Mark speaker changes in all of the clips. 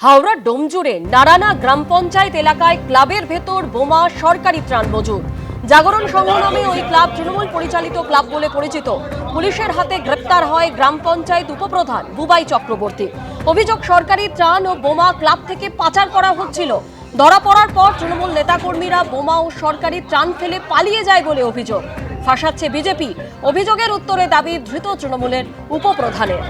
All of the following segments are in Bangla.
Speaker 1: হাওড়ার ডোমজুড়ে নারানা গ্রাম পঞ্চায়েত এলাকায় ক্লাবের ভেতর বোমা, সরকারি ত্রাণ মজুদ। জাগরণ সংঘ নামে ওই ক্লাব তৃণমূল পরিচালিত ক্লাব বলে পরিচিত। পুলিশের হাতে গ্রেপ্তার হয় গ্রাম পঞ্চায়েত উপপ্রধান বুবাই চক্রবর্তী। অভিযোগ, সরকারি ত্রাণ ও বোমা ক্লাব থেকে পাচার করা হচ্ছিল। ধরা পড়ার পর তৃণমূল নেতাকর্মীরা বোমা ও সরকারি ত্রাণ ফেলে পালিয়ে যায় বলে অভিযোগ। ফাঁসাচ্ছে বিজেপি। অভিযোগের উত্তরে দাবি ধৃত তৃণমূলের উপপ্রধানের।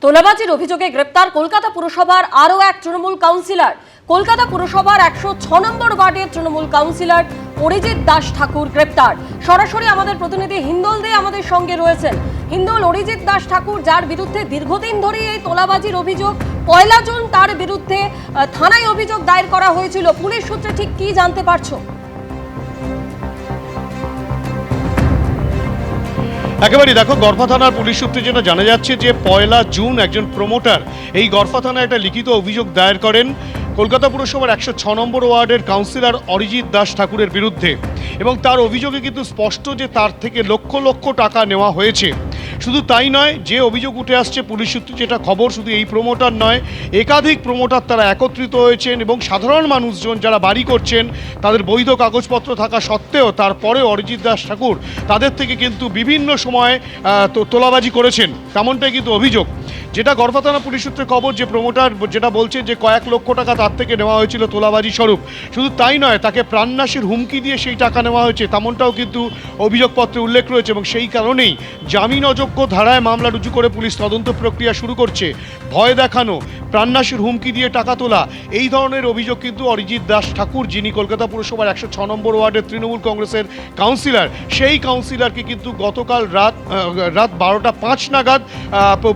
Speaker 1: তোলাবাজির অভিযোগে গ্রেপ্তার কলকাতা পুরসভার আরও এক তৃণমূল কাউন্সিলর। কলকাতা পুরসভার 106 নম্বর ওয়ার্ডের তৃণমূল কাউন্সিলর অরিজিৎ দাস ঠাকুর গ্রেপ্তার। সরাসরি আমাদের প্রতিনিধি হিন্দোল দে আমাদের সঙ্গে রয়েছেন। হিন্দোল, অরিজিৎ দাস ঠাকুর, যার বিরুদ্ধে দীর্ঘদিন ধরে এই তোলাবাজির অভিযোগ, 1 জুন তার বিরুদ্ধে থানায় অভিযোগ দায়ের করা হয়েছিল। পুলিশ সূত্রে ঠিক কি জানতে পারছো?
Speaker 2: একেবারেই দেখো, গড়ফা থানার পুলিশ সূত্রে যেটা জানা যাচ্ছে যে 1 জুন একজন প্রমোটার এই গড়ফা থানায় একটা লিখিত অভিযোগ দায়ের করেন কলকাতা পুরসভার 106 নম্বর ওয়ার্ডের কাউন্সিলর অরিজিৎ দাস ঠাকুরের বিরুদ্ধে। এবং তার অভিযোগে কিন্তু স্পষ্ট যে তার থেকে লক্ষ লক্ষ টাকা নেওয়া হয়েছে। শুধু তাই নয়, যে অভিযোগ উঠে আসছে পুলিশ সূত্রে যেটা খবর, শুধু এই প্রমোটার নয়, একাধিক প্রমোটার তারা একত্রিত হয়েছেন এবং সাধারণ মানুষজন যারা বাড়ি করছেন তাদের বৈধ কাগজপত্র থাকা সত্ত্বেও তারপরে অরিজিৎ দাস ঠাকুর তাদের থেকে কিন্তু বিভিন্ন সময় তোলাবাজি করেছেন, তেমনটাই কিন্তু অভিযোগ। যেটা গড়ফা থানা পুলিশ সূত্রে খবর, যে প্রমোটার যেটা বলছে যে কয়েক লক্ষ টাকা তার থেকে নেওয়া হয়েছিল তোলাবাজি স্বরূপ। শুধু তাই নয়, তাকে প্রাণনাশের হুমকি দিয়ে সেই টাকা নেওয়া হয়েছে, তেমনটাও কিন্তু অভিযোগপত্রে উল্লেখ রয়েছে। এবং সেই কারণেই জামিন অযোগ্য ধারায় মামলা রুজু করে পুলিশ তদন্ত প্রক্রিয়া শুরু করছে। ভয় দেখানো, প্রাণনাশের হুমকি দিয়ে টাকা তোলা, এই ধরনের অভিযোগ কিন্তু অরিজিৎ দাস ঠাকুর, যিনি কলকাতা পুরসভার 106 নম্বর ওয়ার্ডের তৃণমূল কংগ্রেসের কাউন্সিলর, সেই কাউন্সিলরকে কিন্তু গতকাল রাত 12:05 নাগাদ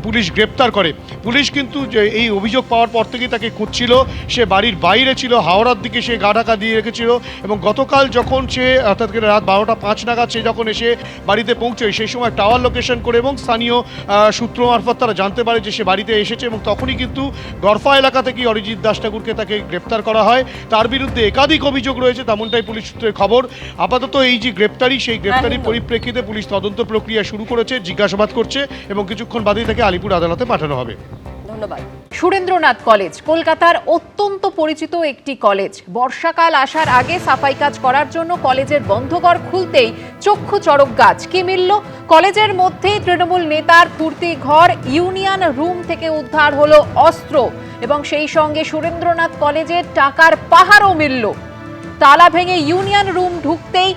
Speaker 2: পুলিশ গ্রেপ্তার করে। পুলিশ কিন্তু এই অভিযোগ পাওয়ার পর থেকেই তাকে খুঁজছিল। সে বাড়ির বাইরে ছিল, হাওড়ার দিকে সে গা ঢাকা দিয়ে রেখেছিল। এবং গতকাল যখন সে অর্থাৎ রাত 12:05 নাগাদ সে যখন এসে বাড়িতে পৌঁছয়, সেই সময় টাওয়ার লোকেশন করে এবং স্থানীয় সূত্র মারফত তারা জানতে পারে যে সে বাড়িতে এসেছে। এবং তখনই কিন্তু গড়ফা এলাকা থেকে অরিজিৎ দাস ঠাকুরকে তাকে গ্রেপ্তার করা হয়। তার বিরুদ্ধে একাধিক অভিযোগ রয়েছে, তেমনটাই পুলিশ সূত্রের খবর। আপাতত এই যে গ্রেপ্তারি, সেই গ্রেপ্তারির পরিপ্রেক্ষিতে পুলিশ তদন্ত প্রক্রিয়া শুরু করেছে, জিজ্ঞাসাবাদ করছে এবং কিছুক্ষণ বাদেই তাকে আলিপুর আদালতে পাঠানো হবে।
Speaker 1: ধন্যবাদ।
Speaker 3: সুরেন্দ্রনাথ কলেজ কলকাতার অত্যন্ত পরিচিত একটি কলেজ। বর্ষাকাল আসার আগে সাফাই কাজ করার জন্য কলেজের বন্ধঘর খুলতেই চক্ষু চড়ক গাছ। কি মিলল? কলেজের মধ্যেই তৃণমূল নেতার ফুর্তি ঘর, ইউনিয়ন রুম থেকে উদ্ধার হলো অস্ত্র এবং সেই সঙ্গে সুরেন্দ্রনাথ কলেজের টাকার পাহাড়ও মিলল। তালা ভেঙে ইউনিয়ন রুম ঢুকতেই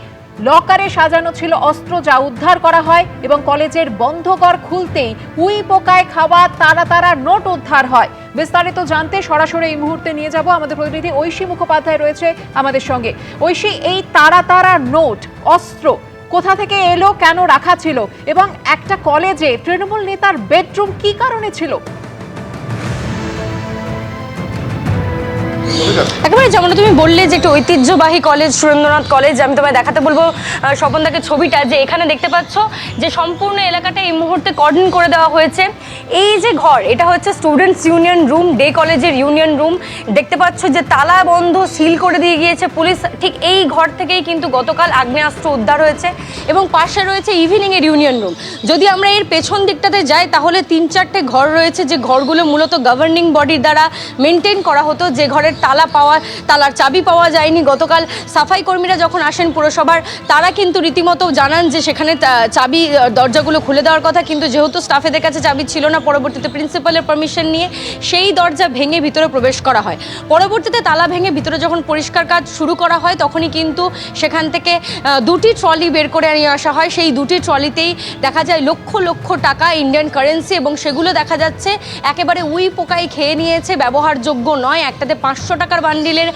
Speaker 3: লকারে সাজানো ছিল অস্ত্র, যা উদ্ধার করা হয় এবং কলেজের বন্ধঘর খুলতেই উই পোকায় খাওয়া তারা নোট উদ্ধার হয়। বিস্তারিত জানতে সরাসরি এই মুহূর্তে নিয়ে যাব আমাদের প্রতিনিধি ঐশী মুখোপাধ্যায় রয়েছে আমাদের সঙ্গে। ঐশী, এই তারা নোট, অস্ত্র কোথা থেকে এলো, কেন রাখা ছিল এবং একটা কলেজে তৃণমূল নেতার বেডরুম কি কারণে ছিল?
Speaker 4: একেবারে যেমন তুমি বললে যে একটা ঐতিহ্যবাহী কলেজ সুরেন্দ্রনাথ কলেজ, আমি তোমায় দেখাতে বলবো স্বপনদাকে ছবিটা, যে এখানে দেখতে পাচ্ছ যে সম্পূর্ণ এলাকাটা এই মুহূর্তে কর্ডন করে দেওয়া হয়েছে। এই যে ঘর, এটা হচ্ছে স্টুডেন্টস ইউনিয়ন রুম, ডে কলেজের ইউনিয়ন রুম। দেখতে পাচ্ছ যে তালা বন্ধ, সিল করে দিয়ে গিয়েছে পুলিশ। ঠিক এই ঘর থেকেই কিন্তু গতকাল আগ্নেয়াস্ত্র উদ্ধার হয়েছে এবং পাশে রয়েছে ইভিনিংয়ের ইউনিয়ন রুম। যদি আমরা এর পেছন দিকটাতে যাই তাহলে 3-4টে ঘর রয়েছে, যে ঘরগুলো মূলত গভর্নিং বডির দ্বারা মেনটেন করা হতো, যে ঘরের তালার চাবি পাওয়া যায়নি। গতকাল সাফাই কর্মীরা যখন আসেন পুরসভার, তারা কিন্তু রীতিমতো জানান যে সেখানে চাবি, দরজাগুলো খুলে দেওয়ার কথা, কিন্তু যেহেতু স্টাফেদের কাছে চাবি ছিল না, পরবর্তীতে প্রিন্সিপালের পারমিশন নিয়ে সেই দরজা ভেঙে ভিতরে প্রবেশ করা হয়। পরবর্তীতে তালা ভেঙে ভিতরে যখন পরিষ্কার কাজ শুরু করা হয়, তখনই কিন্তু সেখান থেকে 2টি ট্রলি বের করে নিয়ে আসা হয়। সেই 2টি ট্রলিতেই দেখা যায় লক্ষ লক্ষ টাকা, ইন্ডিয়ান কারেন্সি, এবং সেগুলো দেখা যাচ্ছে একেবারে উই পোকায় খেয়ে নিয়েছে, ব্যবহারযোগ্য নয়। একটাতে 500 টাকার বান্ডিলের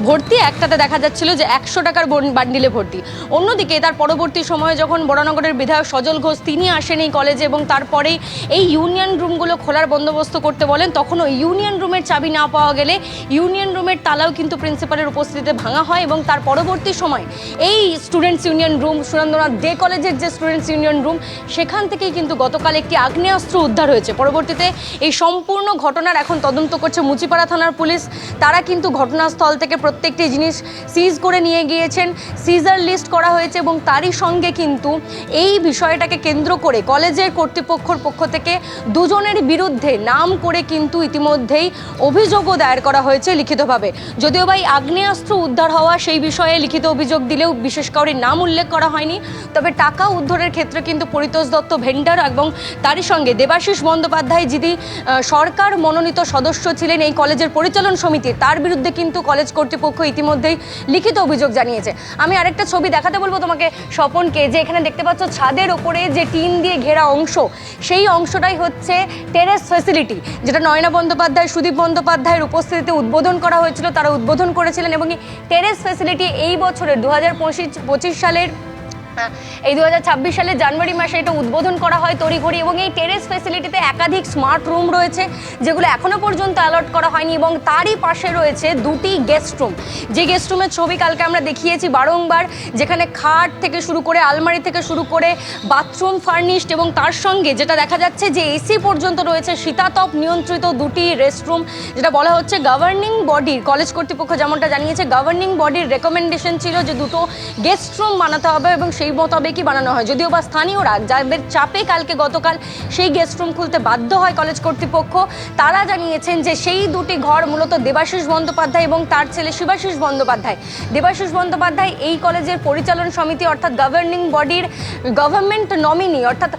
Speaker 4: ভর্তি, একটাতে দেখা যাচ্ছিল যে 100 টাকার বান্ডিলে ভর্তি। অন্যদিকে তার পরবর্তী সময়ে যখন বরানগরের বিধায়ক সজল ঘোষ তিনি আসেন এই কলেজে এবং তারপরেই এই ইউনিয়ন রুমগুলো খোলার বন্দোবস্ত করতে বলেন, তখনও ইউনিয়ন রুমের চাবি না পাওয়া গেলে ইউনিয়ন রুমের তালাও কিন্তু প্রিন্সিপালের উপস্থিতিতে ভাঙা হয়। এবং তার পরবর্তী সময় এই students union room, Surendranath day কলেজের যে স্টুডেন্টস ইউনিয়ন রুম, সেখান থেকেই কিন্তু গতকাল একটি আগ্নেয়াস্ত্র উদ্ধার হয়েছে। পরবর্তীতে এই সম্পূর্ণ ঘটনার এখন তদন্ত করছে মুচিপাড়া থানার পুলিশ। তারা তারা কিন্তু ঘটনাস্থল থেকে প্রত্যেকটি জিনিস সিজ করে নিয়ে গিয়েছেন, সিজার লিস্ট করা হয়েছে এবং তারই সঙ্গে কিন্তু এই বিষয়টাকে কেন্দ্র করে কলেজের কর্তৃপক্ষের পক্ষ থেকে দুজনের বিরুদ্ধে নাম করে কিন্তু ইতিমধ্যেই অভিযোগও দায়ের করা হয়েছে লিখিতভাবে। যদিও বা আগ্নেয়াস্ত্র উদ্ধার হওয়া সেই বিষয়ে লিখিত অভিযোগ দিলেও বিশেষ করে নাম উল্লেখ করা হয়নি, তবে টাকা উদ্ধারের ক্ষেত্রে কিন্তু পরিতোষ দত্ত ভেন্ডার এবং তারই সঙ্গে দেবাশিস বন্দ্যোপাধ্যায় যিনি সরকার মনোনীত সদস্য ছিলেন এই কলেজের পরিচালন সমিতির, তার বিরুদ্ধে কিন্তু কলেজ কর্তৃপক্ষ ইতিমধ্যেই লিখিত অভিযোগ জানিয়েছে। আমি আরেকটা ছবি দেখাতে বলবো তোমাকে স্বপনকে, যে এখানে দেখতে পাচ্ছ ছাদের ওপরে যে টিন দিয়ে ঘেরা অংশ, সেই অংশটাই হচ্ছে টেরেস ফ্যাসিলিটি, যেটা নয়না বন্দ্যোপাধ্যায়, সুদীপ বন্দ্যোপাধ্যায়ের উপস্থিতিতে উদ্বোধন করা হয়েছিল, তারা উদ্বোধন করেছিলেন। এবং এই টেরেস ফ্যাসিলিটি এই বছরের 2025 সালের এই 2026 সালের জানুয়ারি মাসে এটা উদ্বোধন করা হয় তড়িঘড়ি। এবং এই টেরেস ফ্যাসিলিটিতে একাধিক স্মার্ট রুম রয়েছে যেগুলো এখনও পর্যন্ত অ্যালট করা হয়নি, এবং তারই পাশে রয়েছে দুটি গেস্ট রুম, যে গেস্ট রুমের ছবি কালকে আমরা দেখিয়েছি বারংবার, যেখানে খাট থেকে শুরু করে আলমারি থেকে শুরু করে বাথরুম ফার্নিশড, এবং তার সঙ্গে যেটা দেখা যাচ্ছে যে এসি পর্যন্ত রয়েছে, শীতাতপ নিয়ন্ত্রিত দুটি রেস্টরুম, যেটা বলা হচ্ছে গভর্নিং বডির, কলেজ কর্তৃপক্ষ যেমনটা জানিয়েছে, গভর্নিং বডির রেকমেন্ডেশন ছিল যে দুটো গেস্ট রুম বানাতে হবে এবং সেই মোতাবেকই বানানো হয়। যদিও বা স্থানীয়রা যাদের চাপে গতকাল সেই গেস্ট রুম খুলতে বাধ্য হয় কলেজ কর্তৃপক্ষ, তারা জানিয়েছেন যে সেই দুটি ঘর মূলত দেবাশিস বন্দ্যোপাধ্যায় এবং তার ছেলে শিবাশিস বন্দ্যোপাধ্যায়। দেবাশিস বন্দ্যোপাধ্যায় এই কলেজের পরিচালন সমিতি অর্থাৎ গভর্নিং বডির গভর্নমেন্ট নমিনি অর্থাৎ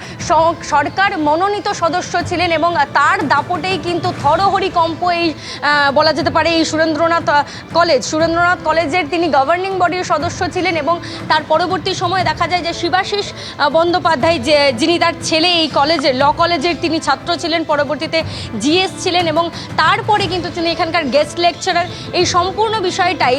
Speaker 4: সরকার মনোনীত সদস্য ছিলেন, এবং তার দাপটেই কিন্তু থরহরিকম্প এই বলা যেতে পারে এই সুরেন্দ্রনাথ কলেজের তিনি গভর্নিং বডির সদস্য ছিলেন। এবং তার পরবর্তী সময়ে দেখা যায় যে শিবাশিস বন্দ্যোপাধ্যায়, যিনি তার ছেলে, এই কলেজের ল কলেজের তিনি ছাত্র ছিলেন, পরবর্তীতে জিএস ছিলেন, এবং তারপরে কিন্তু তিনি এখানকার গেস্ট লেকচারার। এই সম্পূর্ণ বিষয়টাই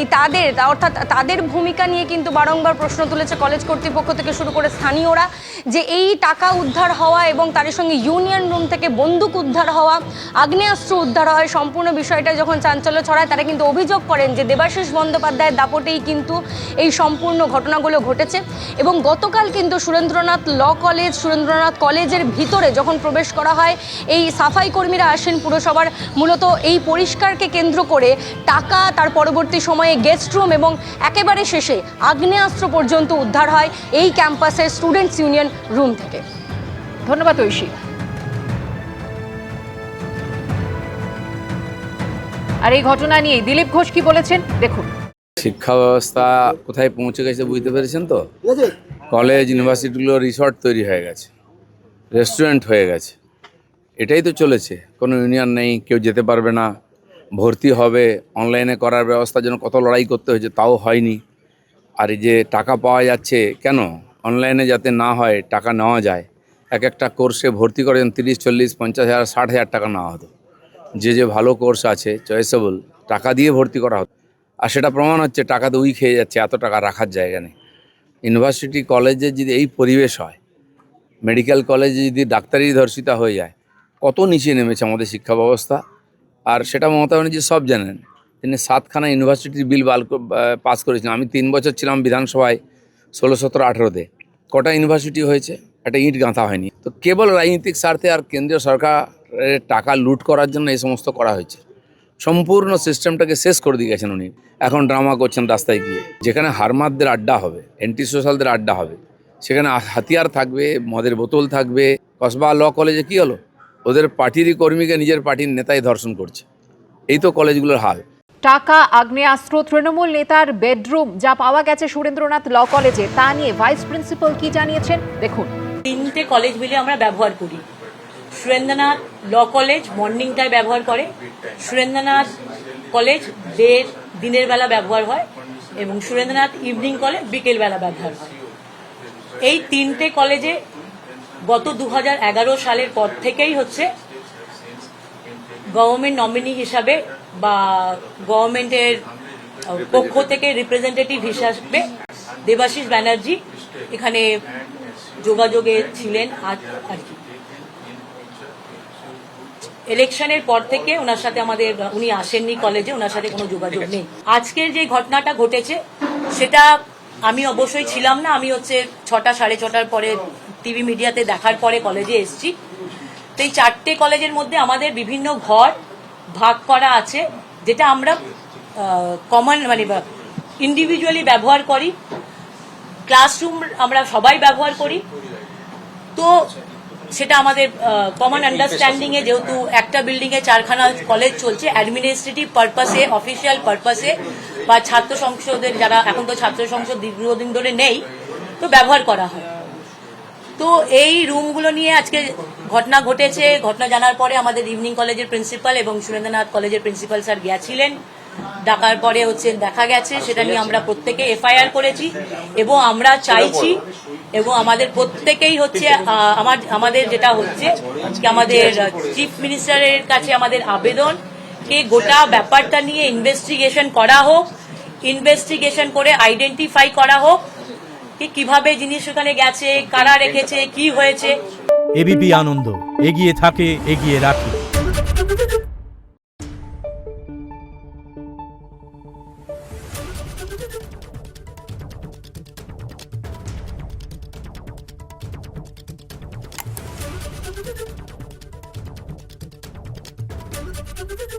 Speaker 4: তাদের ভূমিকা নিয়ে কিন্তু বারংবার প্রশ্ন তুলেছে কলেজ কর্তৃপক্ষ থেকে শুরু করে স্থানীয়রা, যে এই টাকা উদ্ধার হওয়া এবং তার সঙ্গে ইউনিয়ন রুম থেকে বন্দুক উদ্ধার হওয়া, আগ্নেয়াস্ত্র উদ্ধার হয়, সম্পূর্ণ বিষয়টা যখন চাঞ্চল্য ছড়ায়, তারা কিন্তু অভিযোগ করেন যে দেবাশিস বন্দ্যোপাধ্যায়ের দাপটেই কিন্তু এই সম্পূর্ণ ঘটনাগুলো ঘটেছে। এবং গতকাল কিন্তু সুরেন্দ্রনাথ কলেজের ভিতরে যখন প্রবেশ করা হয়, এই সাফাই কর্মীরা আসেন পুরসভার, মূলত এই পরিষ্কারকে কেন্দ্র করে টাকা, তার পরবর্তী সময়ে গেস্ট রুম এবং একেবারে শেষে আগ্নেয়াস্ত্র পর্যন্ত উদ্ধার হয় এই ক্যাম্পাসের স্টুডেন্টস ইউনিয়ন রুম থেকে।
Speaker 3: ধন্যবাদ ঐশী। আর এই ঘটনা নিয়ে দিলীপ ঘোষ কি বলেছেন দেখুন।
Speaker 5: শিক্ষা ব্যবস্থা কোথায় পৌঁছে গেছে বুঝতে পেরেছেন তো? কলেজ ইউনিভার্সিটিগুলো রিসর্ট তৈরি হয়ে গেছে, রেস্টুরেন্ট হয়ে গেছে, এটাই তো চলেছে। কোনো ইউনিয়ন নেই, কেউ যেতে পারবে না, ভর্তি হবে অনলাইনে করার ব্যবস্থার জন্য কত লড়াই করতে হয়েছে, তাও হয়নি। আর এই যে টাকা পাওয়া যাচ্ছে, কেন অনলাইনে যাতে না হয় টাকা নেওয়া যায়। একটা কোর্সে ভর্তি করেন 30, 40, 50,000, 60,000 টাকা নেওয়া হতো। যে ভালো কোর্স আছে চয়েসেবল, টাকা দিয়ে ভর্তি করা হতো। আর সেটা প্রমাণ হচ্ছে টাকা তো খেয়ে যাচ্ছে, এত টাকা রাখার জায়গা নেই। ইউনিভার্সিটি কলেজে যদি এই পরিবেশ হয়, মেডিকেল কলেজে যদি ডাক্তারি ধর্ষিতা হয়ে যায়, কত নিচে নেমেছে আমাদের শিক্ষা ব্যবস্থা। আর সেটা মমতা ব্যানার্জি সব জানেন। তিনি 7খানা ইউনিভার্সিটির বিল পাস করেছিলেন। আমি 3 বছর ছিলাম বিধানসভায়, 16, 17, 18-তে। কটা ইউনিভার্সিটি হয়েছে? একটা ইট গাঁথা হয়নি। তো কেবল রাজনৈতিক স্বার্থে আর কেন্দ্রীয় সরকারের টাকা লুট করার জন্য এই সমস্ত করা হয়েছে। সম্পূর্ণ সিস্টেমটাকে শেষ করে দিয়ে গেছেন উনি। এখন ড্রামা করছেন রাস্তায় গিয়ে। যেখানে হারমাদদের আড্ডা হবে, অ্যান্টি সোশ্যালদের আড্ডা হবে, সেখানে হাতিয়ার থাকবে, মদের বোতল থাকবে। কসবা ল কলেজে কি হলো? ওদের পার্টিরই কর্মীকে নিজের পার্টির নেতাই ধর্ষণ করছে। এই তো কলেজগুলোর হাল।
Speaker 3: টাকা, আগ্নেয়াস্ত্র, তৃণমূল নেতার বেডরুম যা পাওয়া গেছে সুরেন্দ্রনাথ ল কলেজে, তা নিয়ে ভাইস প্রিন্সিপাল কি জানিয়েছেন দেখুন।
Speaker 6: 3টে কলেজ মিলে আমরা ব্যবহার করি। সুরেন্দ্রনাথ ল কলেজ মর্নিংটায় ব্যবহার করে, সুরেন্দ্রনাথ কলেজ দিনের বেলা ব্যবহার হয়, এবং সুরেন্দ্রনাথ ইভিনিং কলেজ বিকেল বেলা ব্যবহার হয়। এই 3টে কলেজে গত 2011 সালের পর থেকেই হচ্ছে গভর্নমেন্ট নমিনি হিসাবে বা গভর্নমেন্টের পক্ষ থেকে রিপ্রেজেন্টেটিভ হিসাবে দেবাশিস ব্যানার্জি এখানে যোগাযোগে ছিলেন। আর কি ইলেকশনের পর থেকে ওনার সাথে উনি আসেননি কলেজে, ওনার সাথে কোনো যোগাযোগ নেই। আজকের যে ঘটনাটা ঘটেছে সেটা আমি অবশ্যই ছিলাম না। আমি হচ্ছে 6টা, 6:30 পরে টিভি মিডিয়াতে দেখার পরে কলেজে এসেছি। তো এই 4টে কলেজের মধ্যে আমাদের বিভিন্ন ঘর ভাগ করা আছে, যেটা আমরা কমন মানে ইন্ডিভিজুয়ালি ব্যবহার করি, ক্লাসরুম আমরা সবাই ব্যবহার করি। তো সেটা আমাদের কমন আন্ডারস্ট্যান্ডিংয়ে, যেহেতু একটা বিল্ডিংয়ে 4খানা কলেজ চলছে, অ্যাডমিনিস্ট্রেটিভ পারপাসে, অফিসিয়াল পারপাসে বা ছাত্র সংসদের, যারা এখন তো ছাত্র সংসদ দীর্ঘদিন ধরে নেই, তো ব্যবহার করা হয়। তো এই রুমগুলো নিয়ে আজকে ঘটনা ঘটেছে। ঘটনা জানার পরে আমাদের ইভিনিং কলেজের প্রিন্সিপাল এবং সুরেন্দ্রনাথ কলেজের প্রিন্সিপাল স্যার গেছিলেন। ডাকার পরে দেখা গেছে, সেটা নিয়ে আমরা প্রত্যেকে এফআইআর করেছি এবং আমরা চাইছি, এবং আমাদের প্রত্যেকেই হচ্ছে আমাদের যেটা হচ্ছে আমাদের চিফ মিনিস্টারের কাছে আমাদের আবেদন কে গোটা ব্যাপারটা নিয়ে ইনভেস্টিগেশন করা হোক, ইনভেস্টিগেশন করে আইডেন্টিফাই করা হোক কিভাবে জিনিস ওখানে গেছে, কারা রেখেছে, কি হয়েছে।
Speaker 7: এবিপি আনন্দ, এগিয়ে থাকে, এগিয়ে রাখে।
Speaker 8: Thank you.